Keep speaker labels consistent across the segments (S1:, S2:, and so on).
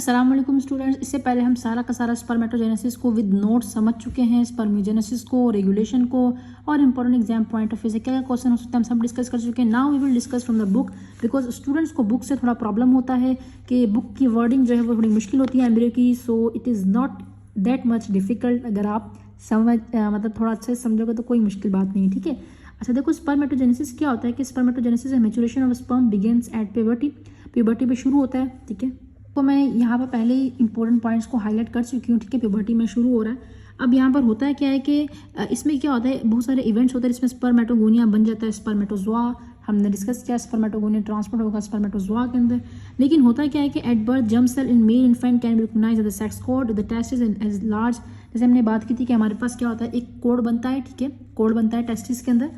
S1: अस्सलाम वालेकुम स्टूडेंट्स। इससे पहले हम सारा का सारा स्पर्मेटोजेनेसिस को विद नोट समझ चुके हैं, स्पर्मियोजेनेसिस को, रेगुलेशन को और important exam point of view से क्या क्या क्वेश्चन हो सकते हैं हम सब डिस्कस कर चुके हैं। Now we will discuss from the book, because students को बुक से थोड़ा प्रॉब्लम होता है कि बुक की वर्डिंग जो है वो थोड़ी मुश्किल होती है एम्ब्रियो की, so it is not that much difficult. अगर आप मतलब थोड़ा अच्छे से समझोगे तो कोई मुश्किल बात नहीं है, ठीक है। अच्छा देखो, स्पर्मेटोजेनेसिस क्या होता है कि spermatogenesis maturation of sperm begins at puberty, puberty पे शुरू होता है, ठीक है। तो मैं यहाँ पर पहले ही इंपॉर्टेंट पॉइंट्स को हाईलाइट कर चुकी हूँ, ठीक है। प्यूबर्टी में शुरू हो रहा है। अब यहाँ पर होता है क्या है कि इसमें क्या होता है, बहुत सारे इवेंट्स होते हैं जिसमें स्पर्मेटोगोनिया बन जाता है, स्पर्मेटोजोआ हमने डिस्कस किया, स्पर्मेटोगोनिया ट्रांसपोर्ट होगा स्पर्मेटोजोआ के अंदर। लेकिन होता क्या है कि at birth germ cell in male infant can be recognised as the sex cord, the testis as large. जैसे हमने बात की थी कि हमारे पास क्या होता है, एक कोड बनता है, ठीक है, कोड बनता है टेस्टिस के अंदर।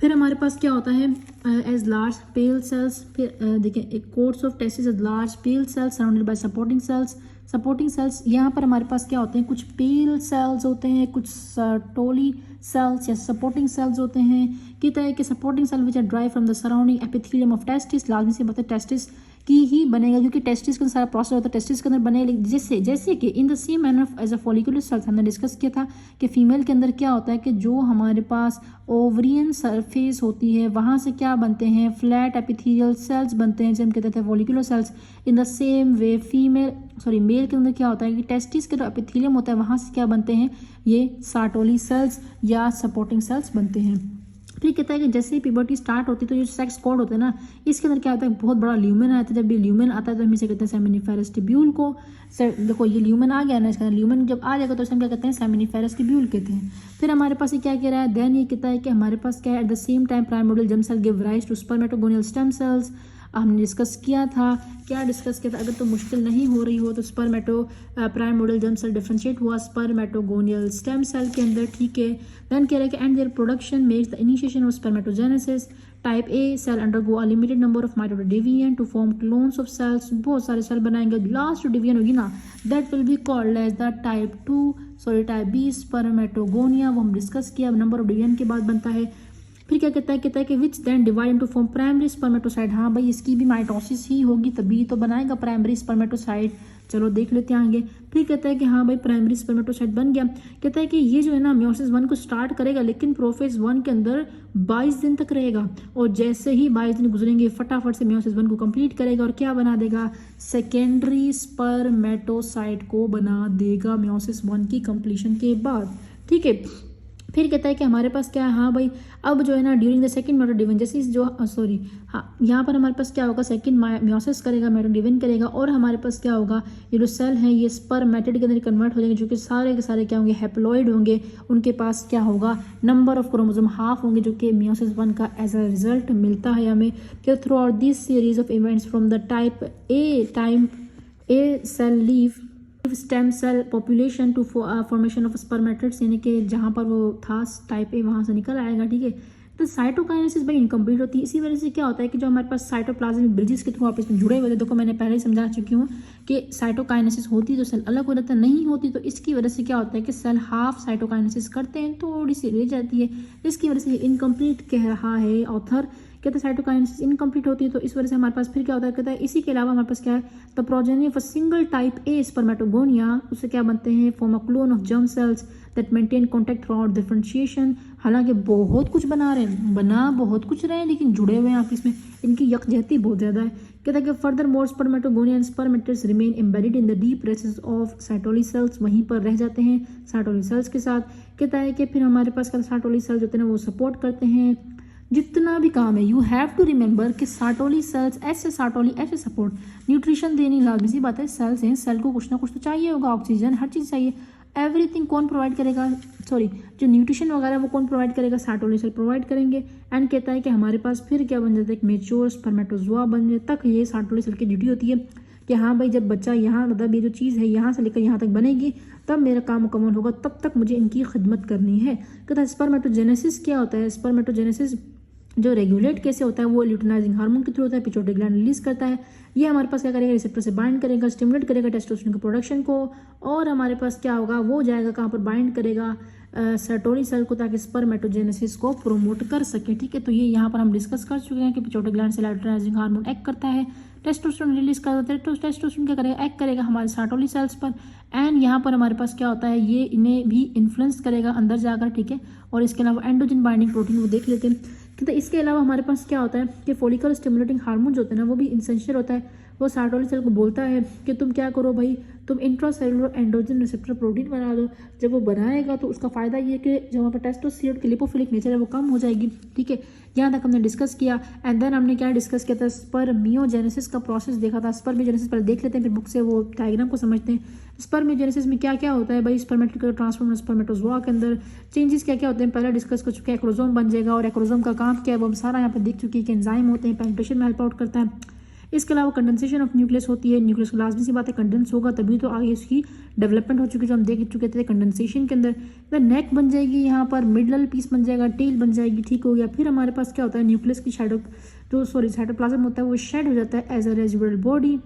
S1: फिर हमारे पास क्या होता है, एज लार्ज पेल सेल्स। फिर देखिए, एक course of testis as large pale cells surrounded by supporting cells. Supporting cells यहाँ पर हमारे पास क्या होते हैं, कुछ पेल सेल्स होते हैं, कुछ सर्टोली सेल्स या सपोर्टिंग सेल्स होते हैं। कहता है कि supporting cell which are drive from the surrounding epithelium of testis, लाजमी से बताए टेस्टिस की ही बनेगा, क्योंकि टेस्टिस के अंदर सारा प्रोसेस होता है, टेस्टिस के अंदर बनेगा। जैसे कि in the same manner as a follicular cells हमने डिस्कस किया था कि फीमेल के अंदर क्या होता है कि जो हमारे पास ओवरियन सरफेस होती है वहाँ से क्या बनते हैं, फ्लैट एपिथेलियल सेल्स बनते हैं, जिसे हम कहते थे follicular cells. In the same way male के अंदर क्या होता है कि टेस्टिस के जो एपिथेलियम होता है वहाँ से क्या बनते हैं, ये सार्टोली सेल्स या सपोर्टिंग सेल्स बनते हैं। फिर कहता है कि जैसे ही प्यूबर्टी स्टार्ट होती है तो जो सेक्स कोड होता है ना, इसके अंदर क्या होता है, बहुत बड़ा ल्यूमेन आता है। जब ये ल्यूमेन आता है तो हम इसे कहते हैं सेमिनिफेरस ट्यूब्यूल को। देखो ये ल्यूमेन आ गया ना, इसका ल्यूमेन जब आ जाएगा तो इसे हम क्या कहते हैं, सेमिनिफेरस ट्यूब्यूल कहते हैं। फिर हमारे पास ये क्या कह रहा है, देन ये कहता है कि हमारे पास क्या है, at the same time primordial germ cell give rise to spermatogonial stem cells. हमने डिस्कस किया था, क्या डिस्कस किया था, अगर तो मुश्किल नहीं हो रही हो तो प्राइमोर्डियल जर्म सेल डिफरेंशिएट हुआ स्पर्मेटोगोनियल स्टेम सेल के अंदर, ठीक है। देन कह रहा है कि and their production makes the initiation of spermatogenesis. Type A cell undergo a limited number of mitotic division to form clones of cells, बहुत सारे सेल बनाएंगे, लास्ट डिवीजन होगी ना, that will be called as the type B spermatogonia, वो हम discuss किया, number of division के बाद बनता है। फिर क्या कहता है कि which then divide into form primary spermatocyte. हाँ भाई, इसकी भी माइटोसिस ही होगी तभी तो बनाएगा प्राइमरी स्पर्मेटोसाइट। चलो देख लेते हैं आगे। फिर कहता है कि हाँ भाई प्राइमरी स्पर्मेटोसाइट बन गया। कहता है कि ये जो है ना मियोसिस 1 को स्टार्ट करेगा, लेकिन प्रोफेज 1 के अंदर 22 दिन तक रहेगा, और जैसे ही 22 दिन गुजरेंगे फटाफट से मियोसिस 1 को कंप्लीट करेगा और क्या बना देगा, सेकेंडरी स्पर्मेटोसाइट को बना देगा मियोसिस 1 की कंप्लीशन के बाद, ठीक है। फिर कहता है कि हमारे पास क्या है, हाँ भाई अब जो है ना ड्यूरिंग द सेकंड मेटोडिवीजन, जैसे यहाँ पर हमारे पास क्या होगा, सेकंड मियोसिस करेगा, मेटोडिवीजन करेगा, और हमारे पास क्या होगा, ये जो सेल हैं ये स्पर्मेटिड के अंदर कन्वर्ट हो जाएंगे, जो कि सारे के सारे क्या होंगे, हैप्लॉइड होंगे। उनके पास क्या होगा, नंबर ऑफ क्रोमोसोम हाफ होंगे, जो कि मियोसिस 1 का एज अ रिजल्ट मिलता है हमें। कि throughout this series of events from the type A cell leave stem cell population to formation of spermatids, यानी कि जहाँ पर वो था टाइप ए वहाँ से निकल आएगा, ठीक है। तो साइटोकाइनेसिस भाई इनकम्प्लीट होती है। इसी वजह से क्या होता है कि जो हमारे पास साइटोप्लाज्मिक ब्रिजेस के थ्रू आपस में जुड़े हुए थे, देखो मैंने पहले ही समझा चुकी हूँ कि साइटोकाइनेसिस होती है तो सेल अलग हो जाता है, नहीं होती तो इसकी वजह से क्या होता है कि सेल हाफ साइटोकाइनेसिस करते हैं, थोड़ी सी रह जाती है, इसकी वजह से इनकम्प्लीट कह रहा है ऑथर। कहते हैं साइटोकाइनेसिस इनकम्प्लीट होती है, तो इस वजह से हमारे पास फिर क्या होता है, कहता है इसी के अलावा हमारे पास क्या है, the progeny of a single type A spermatogonia, उससे क्या बनते हैं, form a clone of germ cells that maintain contact through out differentiation. हालांकि बहुत कुछ बहुत कुछ रहे हैं, लेकिन जुड़े हुए हैं आपस में, इनकी यकजहती बहुत ज़्यादा है। कहता है कि furthermore spermatogonia and spermatids remain embedded in the deep recesses of Sertoli cells, वहीं पर रह जाते हैं साइटोली सेल्स के साथ। कहता है कि फिर हमारे पास साइटोली सेल्स होते हैं वो सपोर्ट करते हैं जितना भी काम है। यू हैव टू रिमेंबर कि सार्टोली सेल्स ऐसे सपोर्ट, न्यूट्रिशन देनी लाजमी सी बात है, सेल्स हैं, सेल को कुछ ना कुछ तो चाहिए होगा, ऑक्सीजन हर चीज़ चाहिए, एवरीथिंग कौन प्रोवाइड करेगा, जो न्यूट्रिशन वगैरह वो कौन प्रोवाइड करेगा, सार्टोली सेल प्रोवाइड करेंगे। एंड कहता है कि हमारे पास फिर क्या बन जाता है, एक मेच्योर स्पर्मेटोजोआ बन जाए, तक ये सार्टोली सेल की ड्यूटी होती है कि हाँ भाई जब बच्चा यहाँ मतलब ये जो चीज़ है यहाँ से लेकर यहाँ तक बनेगी तब मेरा काम मुकम्मल होगा, तब तक मुझे इनकी खिदमत करनी है। कहता है स्पर्मेटोजेनेसिस क्या होता है, स्पर्मेटोजेनेसिस जो रेगुलेट कैसे होता है, वो ल्यूटिनाइजिंग हार्मोन के थ्रू होता है, पिट्यूटरी ग्लैंड रिलीज करता है। ये हमारे पास क्या करेगा, रिसेप्टर से बाइंड करेगा, स्टिमुलेट करेगा टेस्टोस्टेरोन के प्रोडक्शन को, और हमारे पास क्या होगा, वो जाएगा कहाँ पर, बाइंड करेगा सर्टोली सेल को, ताकि स्पर्मेटोजेनेसिस को प्रोमोट कर सके, ठीक है। तो ये यहाँ पर हम डिस्कस कर चुके हैं कि पिट्यूटरी ग्लैंड से ल्यूटिनाइजिंग हार्मोन एक्ट करता है, टेस्टोस्टेरोन रिलीज कर देता है। तो टेस्टोस्टेरोन क्या करेगा, एक्ट करेगा हमारे सार्टोली सेल्स पर, एंड यहाँ पर हमारे पास क्या होता है, ये इन्हें भी इन्फ्लुएंस करेगा अंदर जाकर, ठीक है। और इसके अलावा एंड्रोजन बाइंडिंग प्रोटीन वो देख लेते हैं। तो इसके अलावा हमारे पास क्या होता है कि फॉलिकल स्टिमुलेटिंग हार्मोन जो होते हैं ना, वो भी इंसेंशियल होता है। वो सार्टोली सेल को बोलता है कि तुम क्या करो भाई, तुम इंट्रासेलुलर एंड्रोजन रिसेप्टर प्रोटीन बना दो। जब वो बनाएगा तो उसका फायदा ये कि जो वहाँ पर टेस्टोस्टेरोन की लिपोफिलिक नेचर है वो कम हो जाएगी, ठीक है। यहाँ तक हमने डिस्कस किया। एंड देन हमने क्या डिस्कस किया था, स्पर्मियोजेनेसिस का प्रोसेस देखा था। स्पर्मियोजेनेसिस पहले देख लेते हैं, फिर बुक से वो डायग्राम को समझते हैं। स्पर्मियोजेनेसिस में क्या क्या होता है भाई, स्पर्मेटिक ट्रांसफॉर्म स्पर्मेटोजोआ के अंदर चेंजेस क्या क्या होते हैं पहले डिस्कस कर चुके हैं। एक्रोजोम बन जाएगा, और एक्रोजोम का काम क्या है वो हम सारा यहाँ पर देख चुके हैं कि एंजाइम होते हैं, पेनिट्रेशन में हेल्प आउट करता है। इसके अलावा कंडेंसेशन ऑफ न्यूक्लियस होती है। न्यूक्लियस को लाजमी सी बात है कंडेंस होगा तभी तो आगे इसकी डेवलपमेंट हो चुकी है, जो हम देख चुके थे कंडेंसेशन के अंदर। नेक बन जाएगी, यहाँ पर मिडल पीस बन जाएगा, टेल बन जाएगी, ठीक हो गया। फिर हमारे पास क्या होता है, न्यूक्लियस की साइटोप्लाज्म होता है वो शेड हो जाता है एज अ रेजिडुअल बॉडी,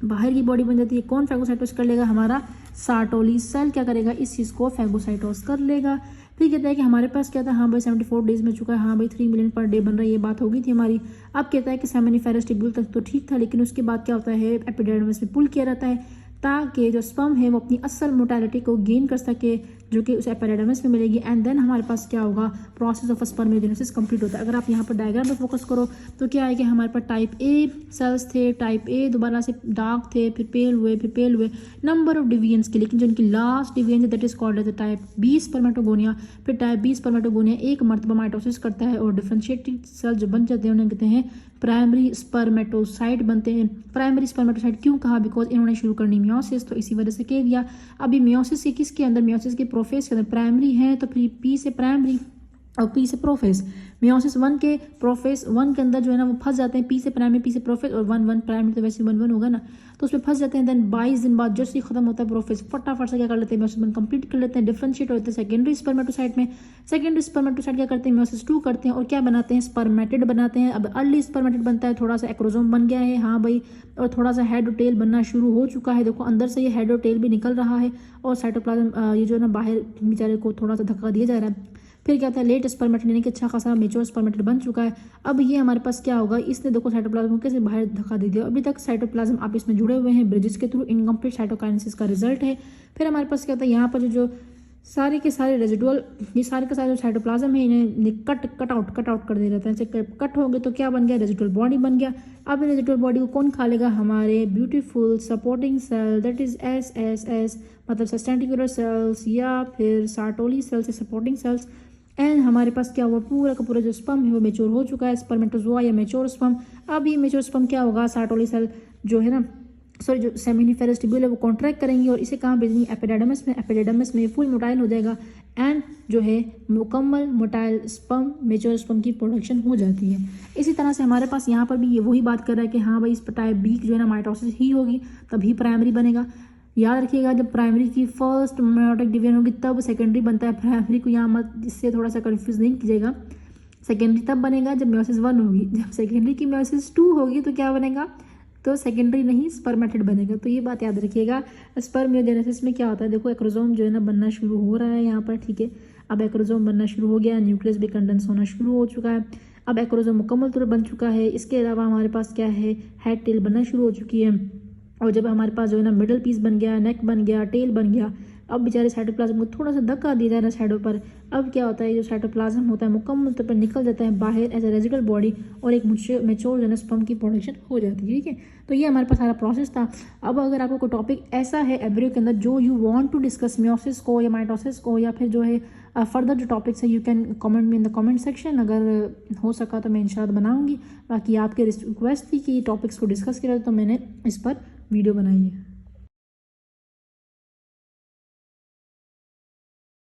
S1: बाहर की बॉडी बन जाती है। कौन फैगोसाइटोस कर लेगा, हमारा सार्टोली सेल क्या करेगा, इस चीज़ को फैगोसाइटोस कर लेगा। फिर कहता है कि हमारे पास क्या था, हाँ भाई 74 डेज में चुका है, हाँ भाई 3 मिलियन पर डे बन रहा है, ये बात हो गई थी हमारी। अब कहता है कि सेमिनिफेरस टिब्यूल तक तो ठीक था, लेकिन उसके बाद क्या होता है, एपिडर्मिस में पुल किया रहता है ताकि जो स्पर्म है वो अपनी असल मोटालिटी को गेन कर सके, जो कि उस एपिडर्मिस में मिलेगी। एंड देन हमारे पास क्या होगा, प्रोसेस ऑफ स्पर्मियोजेनेसिस कंप्लीट होता है। अगर आप यहाँ पर डायग्राम पे फोकस करो तो क्या है कि हमारे पास टाइप ए सेल्स थे, टाइप ए दोबारा से डार्क थे, फिर पेल हुए नंबर ऑफ डिवीजन्स के, लेकिन जो इनकी लास्ट डिवीजन है that is called as type B spermatogonia. फिर टाइप बी स्पर्मेटोगोनिया एक मरतबा माइटोसिस करता है और डिफरेंशिएटेड सेल जो बन जाते हैं उन्हें कहते हैं प्राइमरी स्पर्मेटोसाइट बनते हैं। प्राइमरी स्पर्मेटोसाइट क्यों कहा, बिकॉज इन्होंने शुरू करनी मियोसिस, तो इसी वजह से कह दिया। अभी मियोसिस के किसके अंदर, मियोसिस के प्रोफेस के अंदर प्राइमरी है, तो फिर पी से प्राइमरी और पी से प्रोफेस। मियोसिस 1 के प्रोफेस 1 के अंदर जो है ना वो फंस जाते हैं, पी से प्राइमरी पी से प्रोफेस, और 1 प्राइमरी तो वैसे 1 होगा ना, तो उसमें फंस जाते हैं। देन 22 दिन बाद जैसे ही खत्म होता है प्रोफेस, फटाफट से क्या कर लेते हैं, मियोसिस 1 कंप्लीट कर लेते हैं, डिफरेंशिएट होते हैं सेकेंडरी स्पर्मेटोसाइट में। सेकेंडरी स्पर्मेटोसाइट क्या करते हैं, मियोसिस 2 करते हैं और क्या बनाते हैं, स्पर्मेटिड बनाते हैं। अब अर्ली स्पर्मेटिड बनता है, थोड़ा सा एक्रोजोम बन गया है, हाँ भाई, और थोड़ा सा हेड और टेल बनना शुरू हो चुका है। देखो अंदर से ये हेड और टेल भी निकल रहा है, और साइटोप्लाज्म ये जो है ना बाहर बेचारे को थोड़ा सा धक्का दिया जा रहा है। फिर क्या होता है, लेट स्पर्मेटिड यानी कि अच्छा खासा मेच्योर स्पर्मेटिड बन चुका है। अब ये हमारे पास क्या होगा, इसने देखो साइटोप्लाज्म को कैसे बाहर धक्का दे दिया। अभी तक साइटोप्लाज्म आप इसमें जुड़े हुए हैं ब्रिजेस के थ्रू, इनकम्प्लीट साइटोकाइनेसिस का रिजल्ट है। फिर हमारे पास क्या होता है, यहाँ पर जो सारे के सारे रेजिडुअल, ये सारे के सारे जो साइटोप्लाज्म है इन्हें कट आउट कर दे रहता है। कट हो गए तो क्या बन गया, रेजिडुअल बॉडी बन गया। अब रेजिडुअल बॉडी को कौन खा लेगा, हमारे beautiful supporting cell that is एस मतलब सस्टेंटिकुलर सेल्स या फिर Sertoli cells, supporting cells. And हमारे पास क्या हुआ, पूरा का पूरा जो स्पर्म है वो मेच्योर हो चुका है, स्पर्मेटोजोआ या मेच्योर स्पर्म। अब ये मेच्योर स्पर्म क्या होगा, सार्टोली सेल जो है ना, सॉरी जो सेमिनिफेरस टिब्यूल है वो कॉन्ट्रैक्ट करेंगी और इसे कहाँ भेजेंगी, एपिडर्मिस में। एपिडर्मिस में फुल मोटाइल हो जाएगा एंड जो है मुकम्मल मोटाइल स्पर्म, मेच्योर स्पर्म की प्रोडक्शन हो जाती है। इसी तरह से हमारे पास यहाँ पर भी ये वही बात कर रहा है कि हाँ भाई इस टाइप बी जो है ना माइटोसिस ही होगी तभी प्राइमरी बनेगा। याद रखिएगा जब प्राइमरी की फर्स्ट मेयोटिक डिवीजन होगी तब सेकेंडरी बनता है, प्राइमरी को यहाँ मत इससे थोड़ा सा कंफ्यूज नहीं कीजिएगा। सेकेंडरी तब बनेगा जब मियोसिस 1 होगी, जब सेकेंडरी की मियोसिस 2 होगी तो क्या बनेगा, तो सेकेंडरी नहीं स्पर्मेटिड बनेगा। तो ये बात याद रखिएगा। स्पर्मियोजेनेसिस में क्या होता है, देखो एक्रोजोम जो है ना बनना शुरू हो रहा है यहाँ पर, ठीक है। अब एक्रोजोम बनना शुरू हो गया, न्यूक्लियस भी कंडेंस होना शुरू हो चुका है। अब एक्रोजोम मुकम्मल तौर पर बन चुका है। इसके अलावा हमारे पास क्या है, हेड टेल बनना शुरू हो चुकी है। और जब हमारे पास जो है ना मिडल पीस बन गया, नेक बन गया, टेल बन गया, अब बेचारे साइटोप्लाज्म को थोड़ा सा धक्का दिया जा रहा है साइडों पर। अब क्या होता है, जो साइटोप्लाज्म होता है मुकम्मल तौर पर निकल जाता है बाहर एज ए रेजिडुअल बॉडी और एक मेच्योर जो है स्पर्म की प्रोडक्शन हो जाती है, ठीक है। तो ये हमारे पास सारा प्रोसेस था। अब अगर आपको कोई टॉपिक ऐसा है एब्रियो के अंदर जो you want to discuss, meiosis को या माइटोसिस को या फिर जो है फर्दर जो टॉपिक्स है, you can comment me in the comment section. अगर हो सका तो मैं इंशाल्लाह बनाऊंगी। बाकी आपके रिक्वेस्ट थी कि टॉपिक्स को डिस्कस किया तो मैंने इस पर वीडियो बनाई है।